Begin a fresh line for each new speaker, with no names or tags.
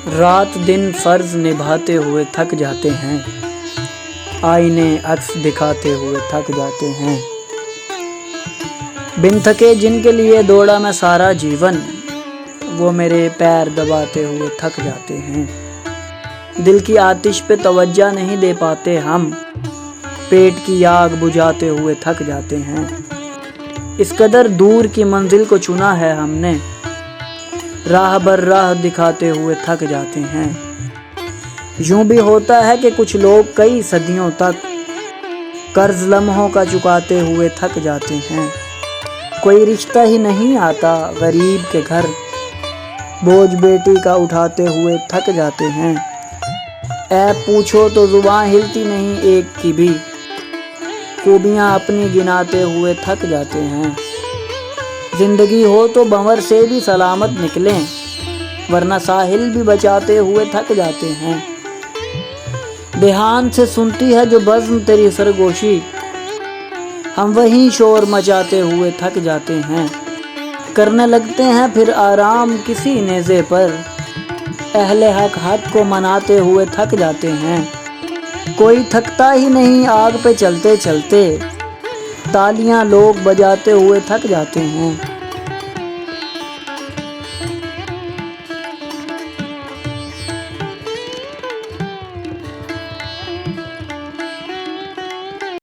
رات دن فرض نبھاتے ہوئے تھک جاتے ہیں، آئینے عکس دکھاتے ہوئے تھک جاتے ہیں۔ بن تھکے جن کے لیے دوڑا میں سارا جیون، وہ میرے پیر دباتے ہوئے تھک جاتے ہیں۔ دل کی آتش پہ توجہ نہیں دے پاتے ہم، پیٹ کی آگ بجھاتے ہوئے تھک جاتے ہیں۔ اس قدر دور کی منزل کو چنا ہے ہم نے، راہ بر راہ دکھاتے ہوئے تھک جاتے ہیں۔ یوں بھی ہوتا ہے کہ کچھ لوگ کئی صدیوں تک قرض لمحوں کا چکاتے ہوئے تھک جاتے ہیں۔ کوئی رشتہ ہی نہیں آتا غریب کے گھر، بوجھ بیٹی کا اٹھاتے ہوئے تھک جاتے ہیں۔ عیب پوچھو تو زباں ہلتی نہیں ایک کی بھی، خوبیاں اپنی گناتے ہوئے تھک جاتے ہیں۔ زندگی ہو تو بھنور سے بھی سلامت نکلیں، ورنہ ساحل بھی بچاتے ہوئے تھک جاتے ہیں۔ دھیان سے سنتی ہے جو بزم تیری سرگوشی، ہم وہیں شور مچاتے ہوئے تھک جاتے ہیں۔ کرنے لگتے ہیں پھر آرام کسی نیزے پر، اہل حق حق کو مناتے ہوئے تھک جاتے ہیں۔ کوئی تھکتا ہی نہیں آگ پہ چلتے چلتے، تالیاں لوگ بجاتے ہوئے تھک جاتے ہیں۔